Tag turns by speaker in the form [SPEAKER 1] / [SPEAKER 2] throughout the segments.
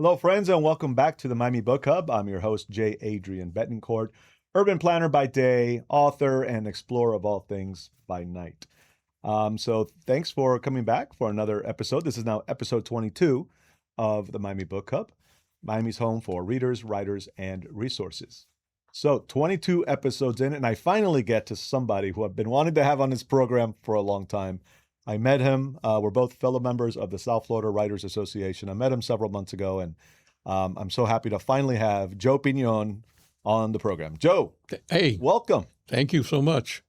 [SPEAKER 1] Hello, friends, and welcome back to the Miami Book Hub. I'm your host, J. Adrian Betancourt, urban planner by day, author, and explorer of all things by night. So thanks for coming back for another episode. This is now episode 22 of the Miami Book Hub, Miami's home for readers, writers, and resources. So 22 episodes in, and I finally get to somebody who I've been wanting to have on this program for a long time. I met him. We're both fellow members of the South Florida Writers Association. I met him several months ago, and I'm so happy to finally have Joe Pinon on the program. Joe,
[SPEAKER 2] hey,
[SPEAKER 1] welcome.
[SPEAKER 2] Thank you so much.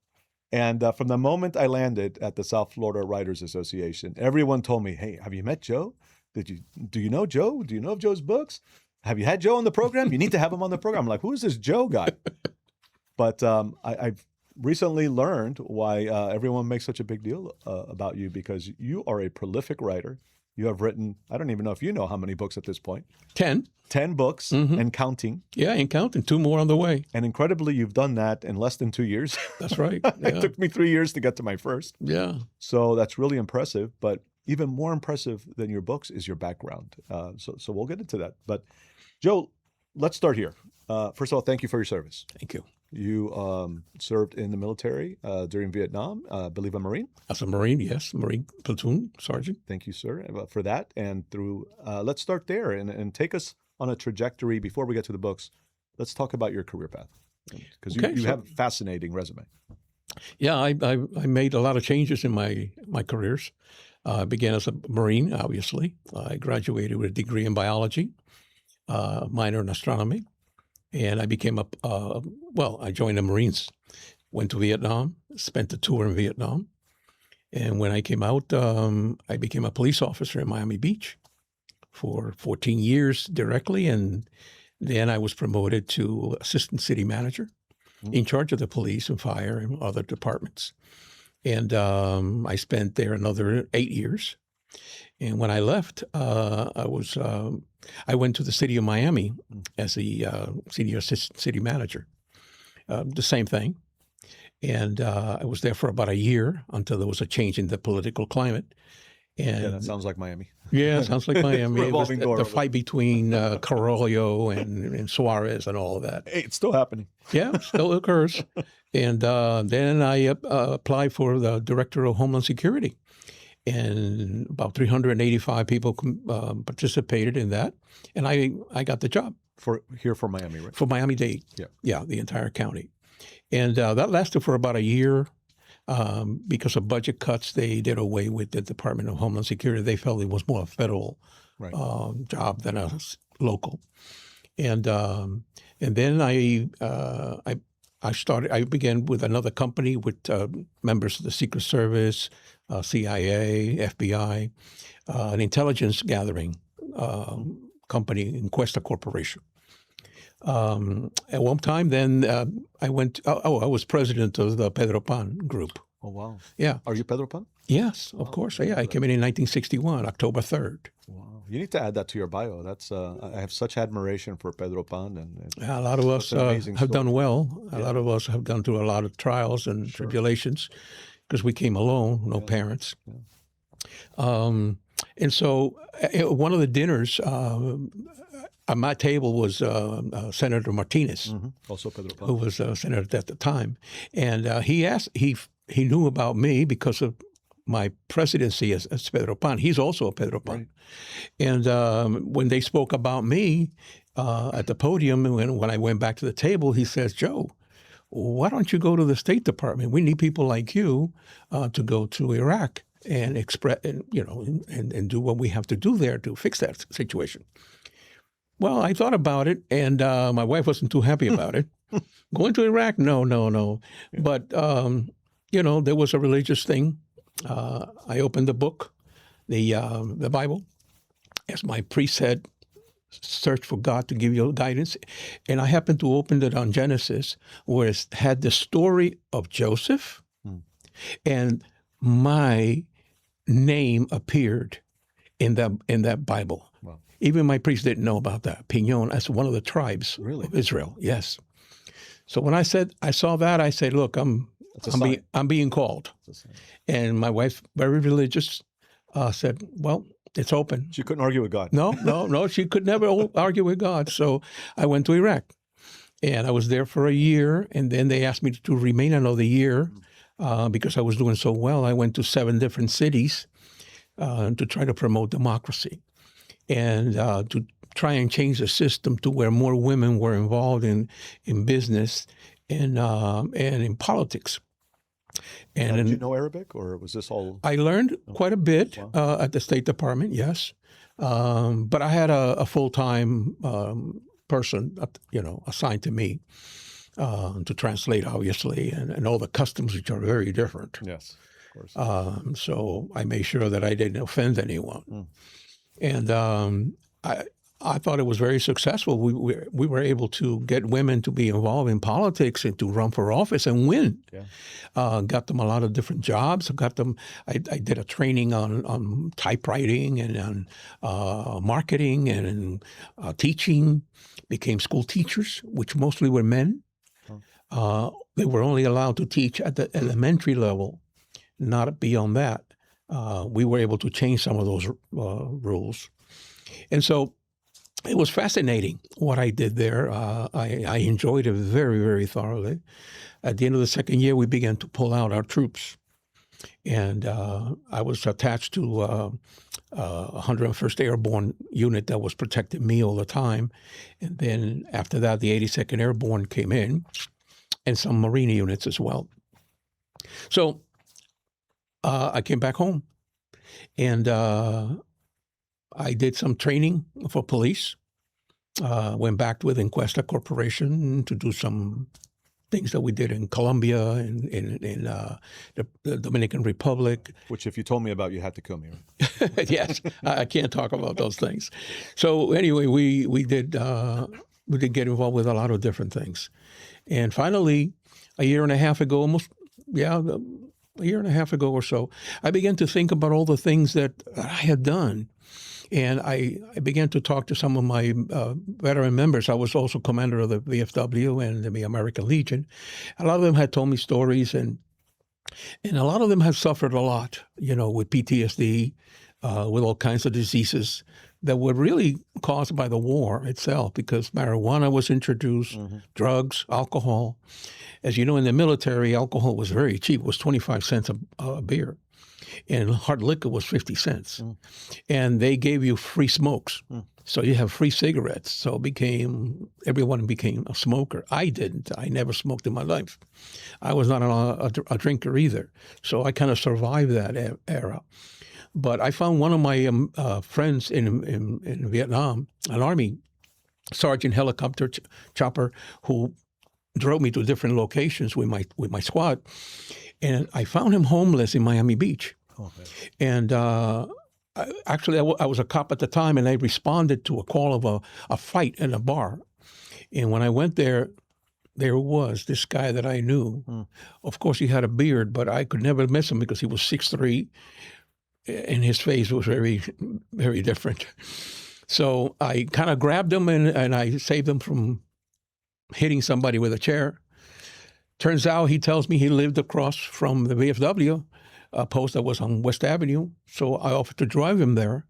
[SPEAKER 1] And from the moment I landed at the South Florida Writers Association, everyone told me, "Hey, have you met Joe? Do you know Joe? Do you know of Joe's books? Have you had Joe on the program? You need to have him on the program." I'm like, "Who is this Joe guy?" But I've recently learned why everyone makes such a big deal about you, because you are a prolific writer. You have written, I don't even know if you know how many books at this point.
[SPEAKER 2] 10.
[SPEAKER 1] 10 books and counting.
[SPEAKER 2] Yeah, and counting. 2 more on the way.
[SPEAKER 1] And incredibly, you've done that in less than 2 years.
[SPEAKER 2] That's right.
[SPEAKER 1] It
[SPEAKER 2] Yeah.
[SPEAKER 1] took me 3 years to get to my first.
[SPEAKER 2] Yeah.
[SPEAKER 1] So that's really impressive. But even more impressive than your books is your background. So we'll get into that. But Joe, let's start here. First of all, thank you for your service.
[SPEAKER 2] Thank you.
[SPEAKER 1] You served in the military during Vietnam, I believe a Marine.
[SPEAKER 2] As a Marine, yes, Marine platoon sergeant.
[SPEAKER 1] Thank you, sir, for that. And through, let's start there and take us on a trajectory before we get to the books. Let's talk about your career path, because you have a fascinating resume.
[SPEAKER 2] Yeah, I made a lot of changes in my careers. I began as a Marine, obviously. I graduated with a degree in biology, minor in astronomy. And I became I joined the Marines, went to Vietnam, spent a tour in Vietnam. And when I came out, I became a police officer in Miami Beach for 14 years directly. And then I was promoted to assistant city manager in charge of the police and fire and other departments. And I spent there another 8 years. And when I left, I went to the city of Miami as the senior assistant city manager. The same thing. And I was there for about a year until there was a change in the political climate. And
[SPEAKER 1] Yeah, that sounds like Miami.
[SPEAKER 2] Yeah, sounds like Miami. It was
[SPEAKER 1] Revolving door.
[SPEAKER 2] the fight between Carollo and Suarez and all of that.
[SPEAKER 1] Hey, it's still happening.
[SPEAKER 2] Yeah, still occurs. And then I applied for the director of Homeland Security. And about 385 people participated in that. And I got the job.
[SPEAKER 1] For Miami, right?
[SPEAKER 2] For Miami-Dade.
[SPEAKER 1] Yeah.
[SPEAKER 2] Yeah, the entire county. And that lasted for about a year. Because of budget cuts, they did away with the Department of Homeland Security. They felt it was more a federal job than a local. And then I began with another company with members of the Secret Service, CIA, FBI, an intelligence gathering company, Encuesta Corporation. At one time, then I was president of the Pedro Pan group.
[SPEAKER 1] Oh, wow.
[SPEAKER 2] Yeah.
[SPEAKER 1] Are you Pedro Pan?
[SPEAKER 2] Yes, of course. Yeah, I came in 1961, October 3rd.
[SPEAKER 1] Wow. You need to add that to your bio. That's I have such admiration for Pedro Pan. And
[SPEAKER 2] A lot of us have done well. A lot of us have gone through a lot of trials and tribulations because we came alone, no parents. Yeah. And so at one of the dinners, on my table was Senator Martinez,
[SPEAKER 1] Also Pedro Pan.
[SPEAKER 2] who was senator at the time. And he knew about me because of my presidency as Pedro Pan. He's also a Pedro Pan.
[SPEAKER 1] Right.
[SPEAKER 2] And when they spoke about me at the podium, and when I went back to the table, he says, "Joe, why don't you go to the State Department? We need people like you to go to Iraq and and do what we have to do there to fix that situation." Well, I thought about it, and my wife wasn't too happy about it. Going to Iraq? No. Yeah. But, there was a religious thing. I opened the book, the Bible, as my priest said, search for God to give you guidance. And I happened to open it on Genesis, where it had the story of Joseph, and my name appeared in that Bible.
[SPEAKER 1] Wow.
[SPEAKER 2] Even my priest didn't know about that. Pinon, as one of the tribes of Israel. Yes. So when I saw that, I said, "Look, I'm being called." And my wife, very religious, said, "Well, It's open.
[SPEAKER 1] She couldn't argue with God.
[SPEAKER 2] No. She could never argue with God. So I went to Iraq, and I was there for a year, and then they asked me to remain another year because I was doing so well. I went to 7 different cities to try to promote democracy and to try and change the system to where more women were involved in business and in politics. And
[SPEAKER 1] did you know Arabic, or was this all?
[SPEAKER 2] I learned quite a bit at the State Department, yes. But I had a full-time person, assigned to me to translate, obviously, and all the customs, which are very different.
[SPEAKER 1] Yes, of course.
[SPEAKER 2] So I made sure that I didn't offend anyone. And I thought it was very successful. We were able to get women to be involved in politics and to run for office and win. Yeah. Got them a lot of different jobs. I did a training on typewriting and on marketing and teaching. Became school teachers, which mostly were men. They were only allowed to teach at the elementary level, not beyond that. We were able to change some of those rules. And so it was fascinating what I did there. I enjoyed it very, very thoroughly. At the end of the second year, we began to pull out our troops. And I was attached to 101st Airborne unit that was protecting me all the time. And then after that, the 82nd Airborne came in, and some Marine units as well. So I came back home, and I did some training for police. Went back with Encuesta Corporation to do some things that we did in Colombia and in the Dominican Republic.
[SPEAKER 1] Which, if you told me about, you had to kill me. Right?
[SPEAKER 2] Yes, I can't talk about those things. So anyway, we did get involved with a lot of different things, and finally, a year and a half ago, a year and a half ago or so, I began to think about all the things that I had done. And I began to talk to some of my veteran members. I was also commander of the VFW and the American Legion. A lot of them had told me stories, and a lot of them had suffered a lot, with PTSD, with all kinds of diseases that were really caused by the war itself, because marijuana was introduced, drugs, alcohol. As you know, in the military, alcohol was very cheap. It was 25 cents a beer. And hard liquor was 50 cents. And they gave you free smokes. So you have free cigarettes. So everyone became a smoker. I didn't. I never smoked in my life. I was not a drinker either. So I kind of survived that era. But I found one of my friends in Vietnam, an Army sergeant helicopter chopper, who drove me to different locations with my squad. And I found him homeless in Miami Beach. And actually, I was a cop at the time, and I responded to a call of a fight in a bar. And when I went there was this guy that I knew. Of course, he had a beard, but I could never miss him because he was 6'3", and his face was very, very different. So I kind of grabbed him, and I saved him from hitting somebody with a chair. Turns out he tells me he lived across from the VFW post that was on West Avenue. So I offered to drive him there.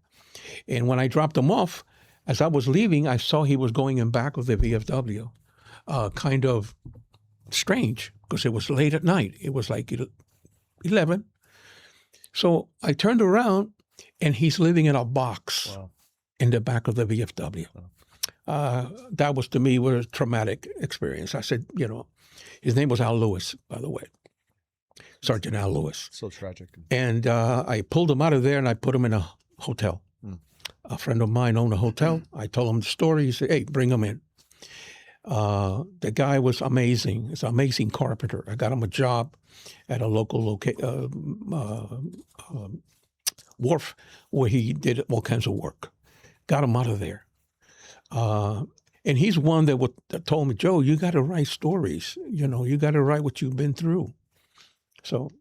[SPEAKER 2] And when I dropped him off, as I was leaving, I saw he was going in back of the VFW. Kind of strange, because it was late at night. It was like 11. So I turned around, and he's living in a box in the back of the VFW. That was, to me, was a traumatic experience. I said, his name was Al Lewis, by the way, Sergeant Al Lewis.
[SPEAKER 1] So tragic. And
[SPEAKER 2] I pulled him out of there, and I put him in a hotel. A friend of mine owned a hotel. I told him the story. He said, hey, bring him in. The guy was amazing. He's an amazing carpenter. I got him a job at a local wharf where he did all kinds of work. Got him out of there. And he's one that told me, Joe, you got to write stories. You got to write what you've been through. So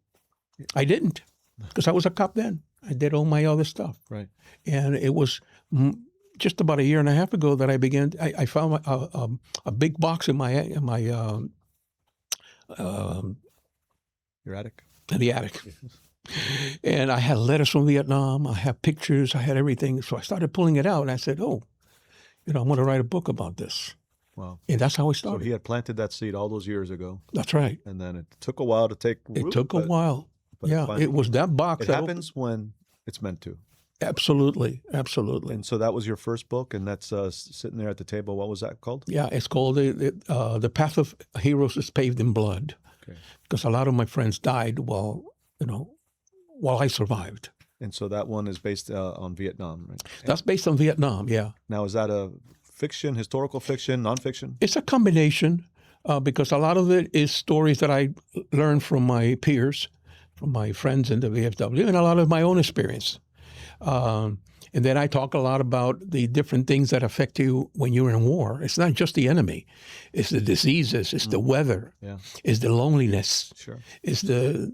[SPEAKER 2] I didn't, because I was a cop then. I did all my other stuff.
[SPEAKER 1] Right.
[SPEAKER 2] And it was just about a year and a half ago that I found a big box in my
[SPEAKER 1] your attic?
[SPEAKER 2] In the attic. And I had letters from Vietnam. I had pictures. I had everything. So I started pulling it out, and I said, "Oh, I want to write a book about this."
[SPEAKER 1] Wow.
[SPEAKER 2] And that's how I
[SPEAKER 1] So
[SPEAKER 2] started.
[SPEAKER 1] he had planted that seed all those years ago.
[SPEAKER 2] That's right.
[SPEAKER 1] And then it took a while to take root.
[SPEAKER 2] It took a while.
[SPEAKER 1] But
[SPEAKER 2] Yeah, it was that box.
[SPEAKER 1] It happens when it's meant to.
[SPEAKER 2] Absolutely, absolutely.
[SPEAKER 1] And so that was your first book, and that's sitting there at the table. What was that called?
[SPEAKER 2] Yeah, it's called The Path of Heroes is Paved in Blood.
[SPEAKER 1] Okay.
[SPEAKER 2] Because a lot of my friends died while I survived.
[SPEAKER 1] And so that one is based on Vietnam, right?
[SPEAKER 2] That's based on Vietnam, yeah.
[SPEAKER 1] Now, is that a fiction, historical fiction, nonfiction?
[SPEAKER 2] It's a combination because a lot of it is stories that I learned from my peers, from my friends in the VFW, and a lot of my own experience. And then I talk a lot about the different things that affect you when you're in war. It's not just the enemy. It's the diseases. It's the weather.
[SPEAKER 1] Yeah.
[SPEAKER 2] It's the loneliness.
[SPEAKER 1] Sure.
[SPEAKER 2] It's the,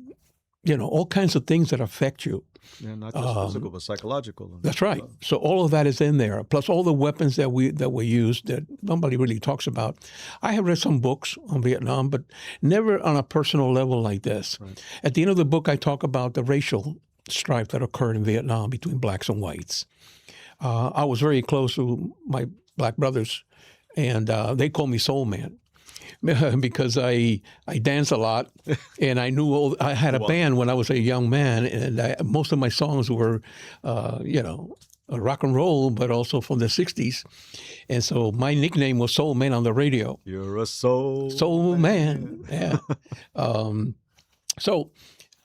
[SPEAKER 2] all kinds of things that affect you.
[SPEAKER 1] Yeah, not just physical, but psychological.
[SPEAKER 2] That's right. So all of that is in there, plus all the weapons that we use that nobody really talks about. I have read some books on Vietnam, but never on a personal level like this. Right. At the end of the book, I talk about the racial strife that occurred in Vietnam between blacks and whites. I was very close to my black brothers, and they called me Soul Man because I dance a lot, and I had a band when I was a young man, and most of my songs were, rock and roll, but also from the 60s. And so my nickname was Soul Man on the radio.
[SPEAKER 1] You're a soul
[SPEAKER 2] man. Yeah. So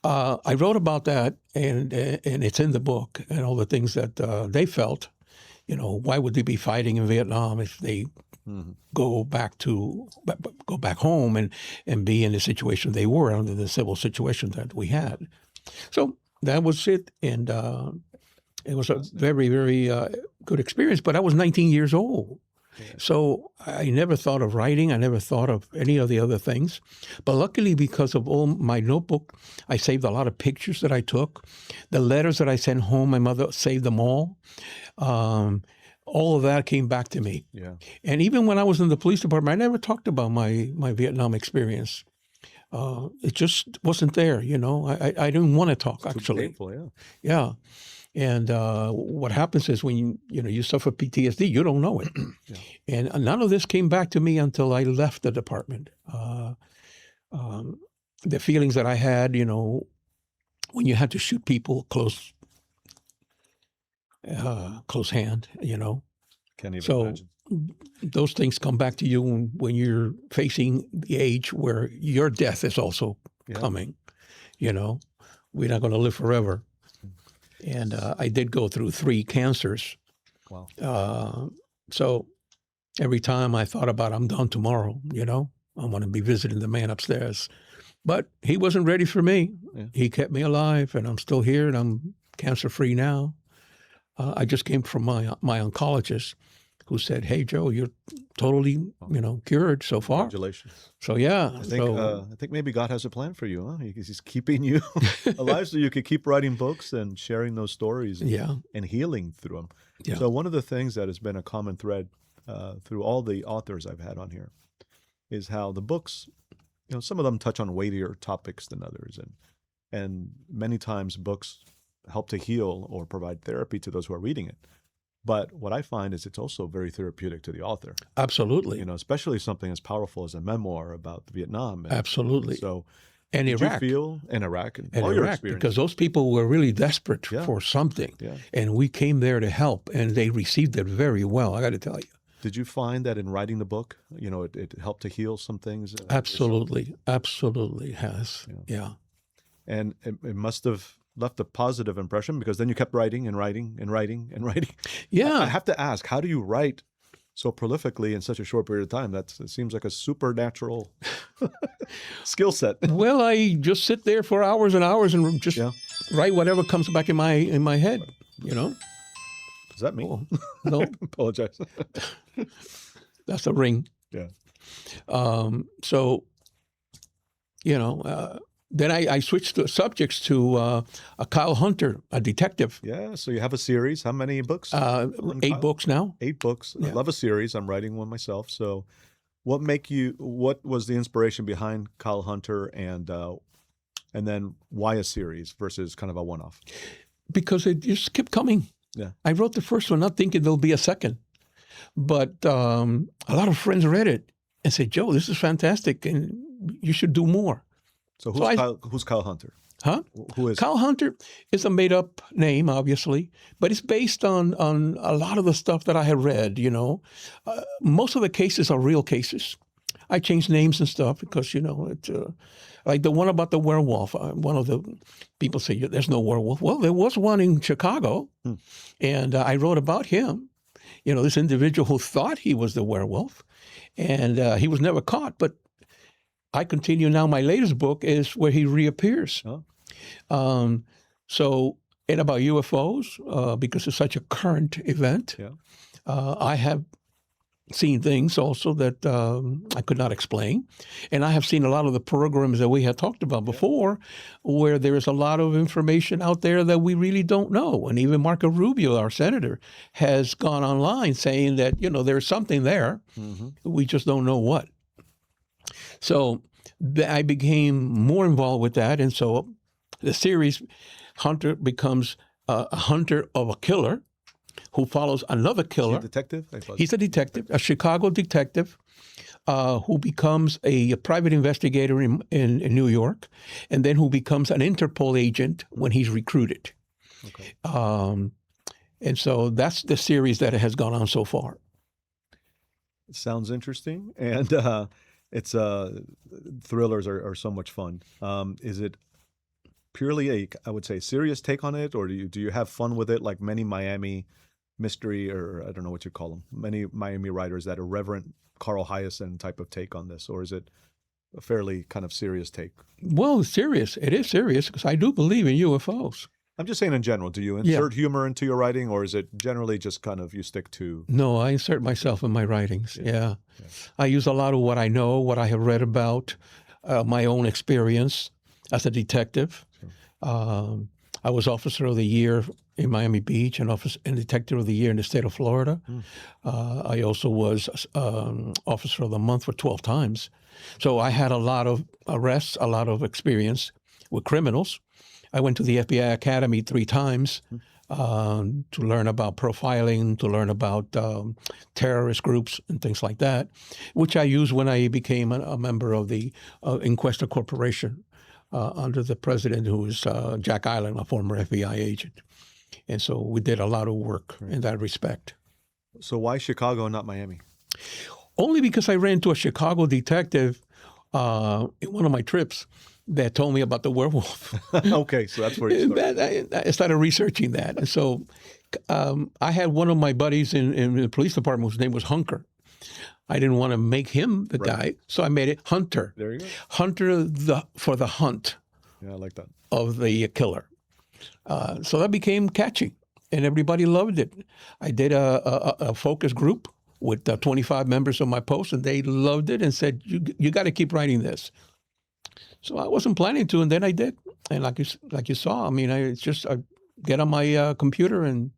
[SPEAKER 2] I wrote about that, and it's in the book, and all the things that they felt. Why would they be fighting in Vietnam if they go back home and be in the situation they were under, the civil situation that we had? So that was it, and it was a very, very good experience. But I was 19 years old. So I never thought of writing. I never thought of any of the other things. But luckily, because of all my notebook, I saved a lot of pictures that I took. The letters that I sent home, my mother saved them all. All of that came back to me.
[SPEAKER 1] Yeah. And
[SPEAKER 2] even when I was in the police department, I never talked about my Vietnam experience. It just wasn't there, I didn't want to talk, actually.
[SPEAKER 1] Painful, yeah.
[SPEAKER 2] Yeah. And what happens is when you suffer PTSD, you don't know it. Yeah. And none of this came back to me until I left the department. The feelings that I had, when you had to shoot people close hand,
[SPEAKER 1] Can't even
[SPEAKER 2] so
[SPEAKER 1] imagine.
[SPEAKER 2] Those things come back to you when you're facing the age where your death is also coming. We're not going to live forever. And I did go through 3 cancers.
[SPEAKER 1] Wow.
[SPEAKER 2] So every time I thought about I'm done tomorrow, I want to be visiting the man upstairs. But he wasn't ready for me. Yeah. He kept me alive, and I'm still here, and I'm cancer-free now. I just came from my oncologist, who said, "Hey, Joe, you're totally, cured so far."
[SPEAKER 1] Congratulations.
[SPEAKER 2] So yeah,
[SPEAKER 1] I think maybe God has a plan for you, huh? He's keeping you alive so you could keep writing books and sharing those stories, and healing through them. Yeah. So one of the things that has been a common thread through all the authors I've had on here is how the books, some of them touch on weightier topics than others, and many times books help to heal or provide therapy to those who are reading it. But what I find is it's also very therapeutic to the author.
[SPEAKER 2] Absolutely.
[SPEAKER 1] Especially something as powerful as a memoir about Vietnam.
[SPEAKER 2] Absolutely.
[SPEAKER 1] So,
[SPEAKER 2] and Iraq.
[SPEAKER 1] You feel in Iraq and all
[SPEAKER 2] Iraq,
[SPEAKER 1] your experience,
[SPEAKER 2] because those people were really desperate for something, and we came there to help, and they received it very well. I got to tell you.
[SPEAKER 1] Did you find that in writing the book, it helped to heal some things?
[SPEAKER 2] Absolutely, absolutely has. Yeah.
[SPEAKER 1] And it must have left a positive impression, because then you kept writing and writing and writing and writing.
[SPEAKER 2] Yeah.
[SPEAKER 1] I have to ask, how do you write so prolifically in such a short period of time? It seems like a supernatural skill set.
[SPEAKER 2] Well, I just sit there for hours and hours and just write whatever comes back in my head,
[SPEAKER 1] Is that me?
[SPEAKER 2] Oh, no.
[SPEAKER 1] Apologize.
[SPEAKER 2] That's a ring.
[SPEAKER 1] Yeah.
[SPEAKER 2] So, then I switched the subjects to Kyle Hunter, a detective.
[SPEAKER 1] Yeah, so you have a series. How many books?
[SPEAKER 2] 8 books now.
[SPEAKER 1] 8 books. Yeah. I love a series. I'm writing one myself. So what was the inspiration behind Kyle Hunter, and And then why a series versus kind of a one-off?
[SPEAKER 2] Because it just kept coming.
[SPEAKER 1] Yeah.
[SPEAKER 2] I wrote the first one not thinking there'll be a second. But a lot of friends read it and said, Joe, this is fantastic, and you should do more.
[SPEAKER 1] So who's Kyle Hunter?
[SPEAKER 2] Huh?
[SPEAKER 1] Who is
[SPEAKER 2] Kyle Hunter is a made-up name, obviously, but it's based on a lot of the stuff that I had read, you know. Most of the cases are real cases. I changed names and stuff because, you know, it, like the one about the werewolf. One of the people say, there's no werewolf. Well, there was one in Chicago, and I wrote about him. You know, this individual who thought he was the werewolf, and he was never caught. But I continue now. My latest book is where he reappears.
[SPEAKER 1] Oh.
[SPEAKER 2] So, and about UFOs, because it's such a current event, I have seen things also that I could not explain. And I have seen a lot of the programs that we had talked about before where there is a lot of information out there that we really don't know. And even Marco Rubio, our senator, has gone online saying that, you know, there's something there. We just don't know what. So I became more involved with that. And so the series, Hunter becomes a hunter of a killer who follows another killer.
[SPEAKER 1] Is he a detective?
[SPEAKER 2] He's a detective, a Chicago detective who becomes a private investigator in New York, and then who becomes an Interpol agent when he's recruited.
[SPEAKER 1] Okay.
[SPEAKER 2] And so that's the series that has gone on so far.
[SPEAKER 1] It sounds interesting, and it's thrillers are so much fun. Is it purely I would say, serious take on it, or do you have fun with it like many Miami mystery, or I don't know what you call them, many Miami writers that irreverent Carl Hiaasen type of take on this, or is it a fairly kind of serious take?
[SPEAKER 2] Well, serious. It is serious because I do believe in UFOs.
[SPEAKER 1] I'm just saying in general, do you insert humor into your writing, or is it generally just kind of you stick to?
[SPEAKER 2] No, I insert myself in my writings. Yeah. I use a lot of what I know, what I have read about, my own experience as a detective. I was Officer of the Year in Miami Beach and Detective of the Year in the state of Florida. I also was Officer of the Month for 12 times. So I had a lot of arrests, a lot of experience with criminals. I went to the FBI Academy 3 times to learn about profiling, to learn about terrorist groups and things like that, which I used when I became a member of the Inquester Corporation under the president, who was Jack Island, a former FBI agent. And so we did a lot of work in that respect.
[SPEAKER 1] So why Chicago and not Miami?
[SPEAKER 2] Only because I ran into a Chicago detective in one of my trips that told me about the werewolf.
[SPEAKER 1] Okay, so that's where you started.
[SPEAKER 2] I started researching that. And so I had one of my buddies in the police department whose name was Hunker. I didn't want to make him the guy, so I made it Hunter.
[SPEAKER 1] There you go.
[SPEAKER 2] Hunter for the hunt.
[SPEAKER 1] Yeah, I like that.
[SPEAKER 2] Of the killer. So that became catchy, and everybody loved it. I did a focus group with 25 members of my post, and they loved it and said, you got to keep writing this. So I wasn't planning to, and then I did. And like you saw, I mean, I get on my computer and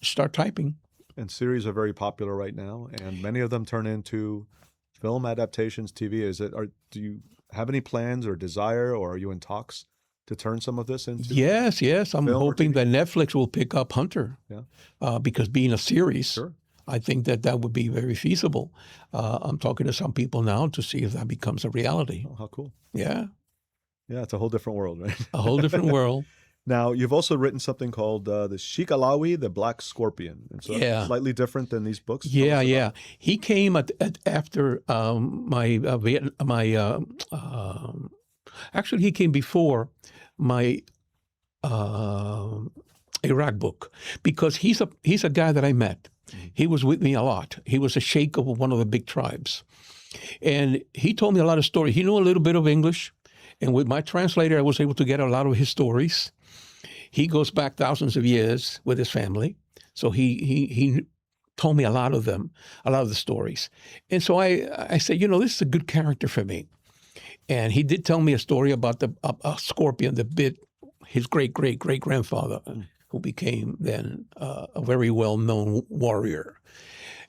[SPEAKER 2] start typing.
[SPEAKER 1] And series are very popular right now, and many of them turn into film adaptations, TV. Do you have any plans or desire, or are you in talks to turn some of this into?
[SPEAKER 2] Yes. I'm hoping that Netflix will pick up Hunter. Yeah. Because being a series, I think that would be very feasible. I'm talking to some people now to see if that becomes a reality.
[SPEAKER 1] Oh, how cool.
[SPEAKER 2] Yeah.
[SPEAKER 1] Yeah, it's a whole different world, right?
[SPEAKER 2] A whole different world.
[SPEAKER 1] Now, you've also written something called the Shikalawi, the Black Scorpion. And so that's slightly different than these books.
[SPEAKER 2] Yeah. He came after actually, he came before my Iraq book, because he's a guy that I met. He was with me a lot. He was a sheikh of one of the big tribes. And he told me a lot of stories. He knew a little bit of English. And with my translator, I was able to get a lot of his stories. He goes back thousands of years with his family. So he told me a lot of them, a lot of the stories. And so I said, this is a good character for me. And he did tell me a story about a scorpion that bit his great-great-great-grandfather, who became then a very well-known warrior.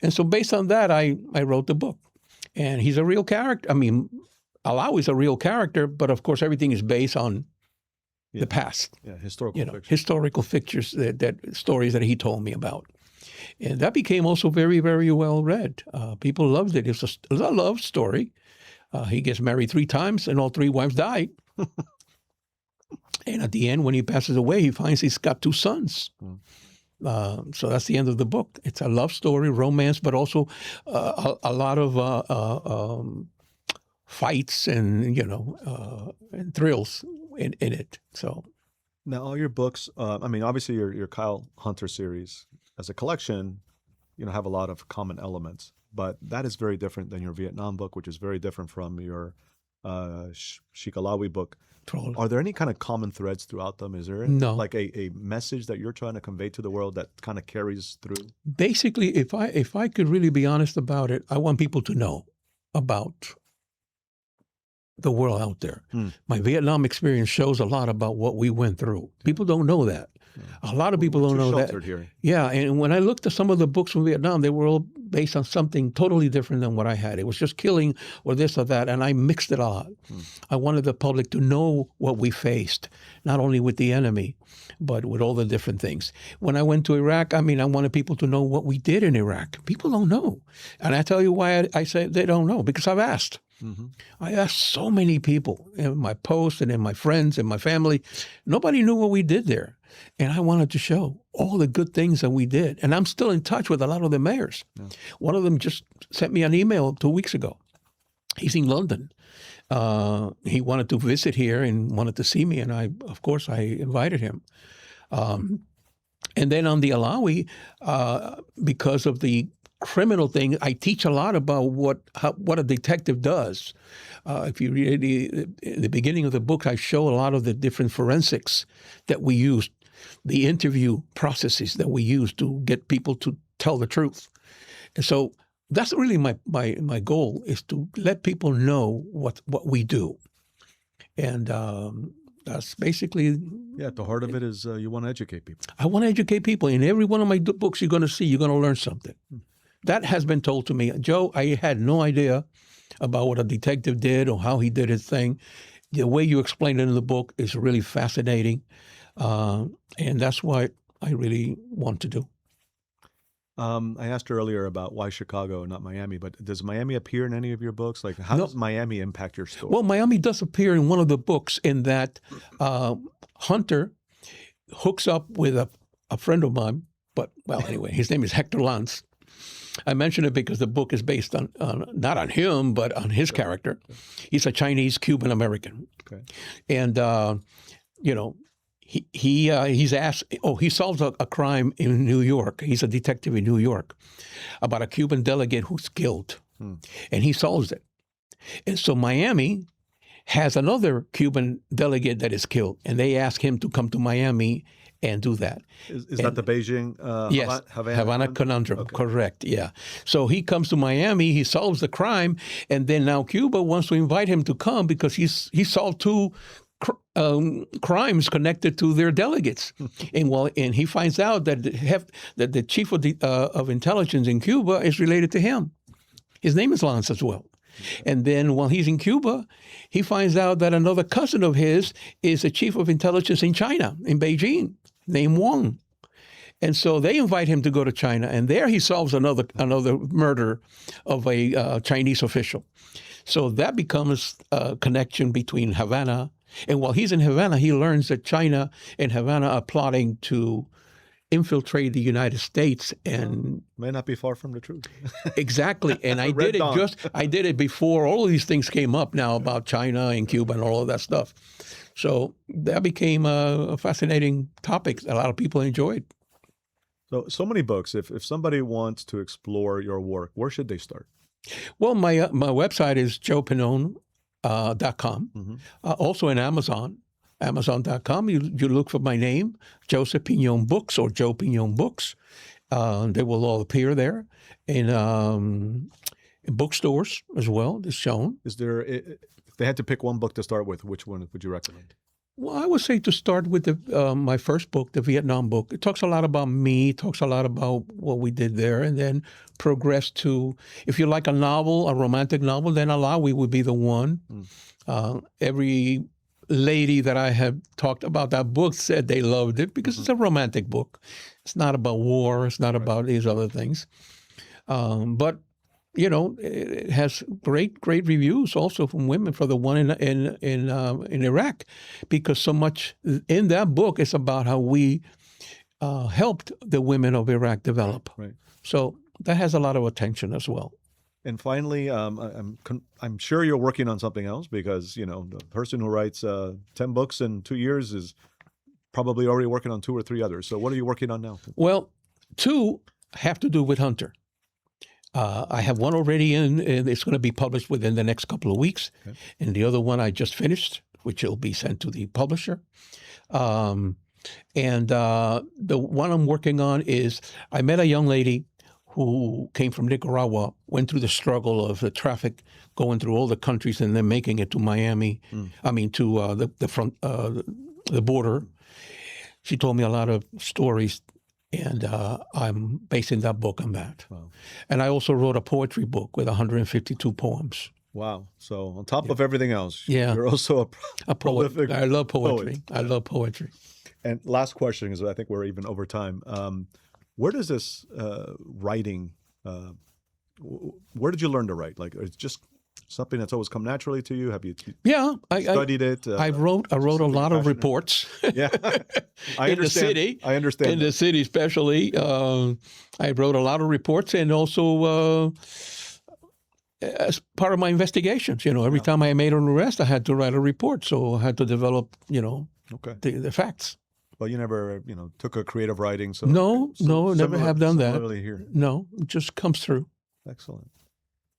[SPEAKER 2] And so based on that, I wrote the book. And he's a real character. I mean, Alawi is a real character, but of course everything is based on the past.
[SPEAKER 1] Yeah, historical fiction.
[SPEAKER 2] Historical pictures, that stories that he told me about. And that became also very, very well read. People loved it. It's a love story. He gets married 3 times, and all 3 wives died. And at the end, when he passes away, he finds he's got 2 sons. So that's the end of the book. It's a love story, romance, but also a lot of fights and and thrills in it. So
[SPEAKER 1] now, all your books, I mean, obviously your Kyle Hunter series as a collection, have a lot of common elements, but that is very different than your Vietnam book, which is very different from your Shikalawi book.
[SPEAKER 2] Totally.
[SPEAKER 1] Are there any kind of common threads throughout them? Is there like a message that you're trying to convey to the world that kind of carries through?
[SPEAKER 2] Basically, if I could really be honest about it, I want people to know about the world out there. My Vietnam experience shows a lot about what we went through. People don't know that. A lot of people don't know that.
[SPEAKER 1] Here.
[SPEAKER 2] Yeah, and when I looked at some of the books from Vietnam, they were all based on something totally different than what I had. It was just killing or this or that, and I mixed it all. I wanted the public to know what we faced, not only with the enemy, but with all the different things. When I went to Iraq, I wanted people to know what we did in Iraq. People don't know. And I tell you why I say they don't know, because I've asked. I asked so many people in my posts and in my friends and my family. Nobody knew what we did there. And I wanted to show all the good things that we did. And I'm still in touch with a lot of the mayors. One of them just sent me an email 2 weeks ago. He's in London. He wanted to visit here and wanted to see me. And of course, I invited him. And then on the Alawi, because of the criminal thing, I teach a lot about what a detective does. If you read in the beginning of the book, I show a lot of the different forensics that we use, the interview processes that we use to get people to tell the truth. And so that's really my goal, is to let people know what we do. And that's basically...
[SPEAKER 1] Yeah, at the heart of it is you want to educate people.
[SPEAKER 2] I want to educate people. In every one of my books you're going to learn something. That has been told to me. Joe, I had no idea about what a detective did or how he did his thing. The way you explained it in the book is really fascinating. And that's what I really want to do.
[SPEAKER 1] I asked earlier about why Chicago and not Miami, but does Miami appear in any of your books? Like, how does Miami impact your story?
[SPEAKER 2] Well, Miami does appear in one of the books, in that Hunter hooks up with a friend of mine. But, well, anyway, his name is Hector Lance. I mention it because the book is based on not on him, but on his character. He's a Chinese Cuban American, and he's asked. Oh, he solves a crime in New York. He's a detective in New York about a Cuban delegate who's killed, and he solves it. And so Miami has another Cuban delegate that is killed, and they ask him to come to Miami and do that.
[SPEAKER 1] Is that the Beijing
[SPEAKER 2] yes, Havana conundrum? Okay. Correct, yeah. So he comes to Miami, he solves the crime, and then now Cuba wants to invite him to come because he solved 2 crimes connected to their delegates. and he finds out that the chief of intelligence in Cuba is related to him. His name is Lance as well. And then while he's in Cuba, he finds out that another cousin of his is a chief of intelligence in China, in Beijing, named Wang. And so they invite him to go to China, and there he solves another murder of a Chinese official. So that becomes a connection between Havana. And while he's in Havana, he learns that China and Havana are plotting to infiltrate the United States, and
[SPEAKER 1] may not be far from the truth.
[SPEAKER 2] Exactly. And I did it before all of these things came up now about China and Cuba and all of that stuff. So that became a fascinating topic that a lot of people enjoyed.
[SPEAKER 1] So many books. If somebody wants to explore your work, where should they start?
[SPEAKER 2] Well, my website is joepinon.com. Also in Amazon. Amazon.com, you look for my name, Joseph Pinon Books or Joe Pinon Books. They will all appear there. In bookstores as well, it's shown.
[SPEAKER 1] Is there, if they had to pick one book to start with, which one would you recommend?
[SPEAKER 2] Well, I would say to start with my first book, the Vietnam book. It talks a lot about me, talks a lot about what we did there, and then progress to, if you like a novel, a romantic novel, then Alawi would be the one. Every lady that I have talked about that book said they loved it because it's a romantic book. It's not about war. It's not about these other things. But you know, it has great reviews also from women for the one in Iraq, because so much in that book is about how we helped the women of Iraq develop.
[SPEAKER 1] Right.
[SPEAKER 2] So that has a lot of attention as well.
[SPEAKER 1] And finally, I'm sure you're working on something else, because you know the person who writes 10 books in 2 years is probably already working on 2 or 3 others. So what are you working on now?
[SPEAKER 2] Well, 2 have to do with Hunter. I have one already in, and it's going to be published within the next couple of weeks.
[SPEAKER 1] Okay.
[SPEAKER 2] And the other one I just finished, which will be sent to the publisher. And the one I'm working on is, I met a young lady who came from Nicaragua, went through the struggle of the traffic going through all the countries and then making it to Miami. I mean, to the border. She told me a lot of stories, and I'm basing that book on that.
[SPEAKER 1] Wow.
[SPEAKER 2] And I also wrote a poetry book with 152 poems.
[SPEAKER 1] Wow. So on top of everything else,
[SPEAKER 2] Yeah.
[SPEAKER 1] you're also
[SPEAKER 2] A poet.
[SPEAKER 1] prolific
[SPEAKER 2] I love poetry.
[SPEAKER 1] poet.
[SPEAKER 2] I love poetry.
[SPEAKER 1] And last question, because I think we're even over time. Where does this writing, where did you learn to write? Like, it's just something that's always come naturally to you? Have you
[SPEAKER 2] Yeah,
[SPEAKER 1] studied it?
[SPEAKER 2] I wrote a lot of
[SPEAKER 1] passionate?
[SPEAKER 2] reports.
[SPEAKER 1] Yeah. I
[SPEAKER 2] In the
[SPEAKER 1] understand.
[SPEAKER 2] city.
[SPEAKER 1] I understand.
[SPEAKER 2] In the city, especially. I wrote a lot of reports, and also as part of my investigations. You know, every time I made an arrest, I had to write a report, so I had to develop, you know,
[SPEAKER 1] Okay.
[SPEAKER 2] the facts.
[SPEAKER 1] Well, you never, took a creative writing. So
[SPEAKER 2] No, never have done that.
[SPEAKER 1] Similarly here.
[SPEAKER 2] No, it just comes through.
[SPEAKER 1] Excellent.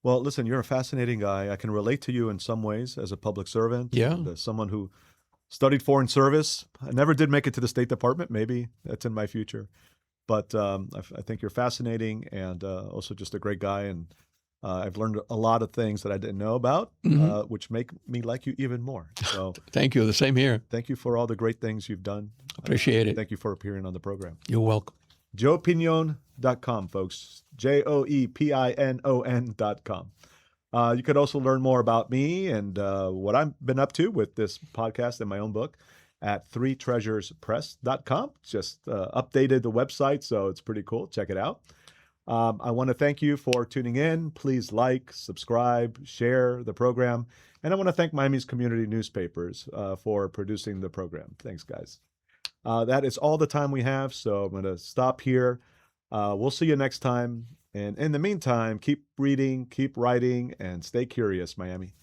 [SPEAKER 1] Well, listen, you're a fascinating guy. I can relate to you in some ways as a public servant.
[SPEAKER 2] Yeah.
[SPEAKER 1] And as someone who studied foreign service. I never did make it to the State Department. Maybe that's in my future. But I think you're fascinating, and also just a great guy. And I've learned a lot of things that I didn't know about, which make me like you even more. So
[SPEAKER 2] Thank you. The same here.
[SPEAKER 1] thank you for all the great things you've done.
[SPEAKER 2] Appreciate it.
[SPEAKER 1] Thank you for appearing on the program.
[SPEAKER 2] You're welcome.
[SPEAKER 1] JoePinon.com, folks. JoePinon.com. You could also learn more about me and what I've been up to with this podcast and my own book at threetreasurespress.com. Just updated the website, so it's pretty cool. Check it out. I want to thank you for tuning in. Please like, subscribe, share the program. And I want to thank Miami's community newspapers for producing the program. Thanks, guys. That is all the time we have, so I'm going to stop here. We'll see you next time. And in the meantime, keep reading, keep writing, and stay curious, Miami.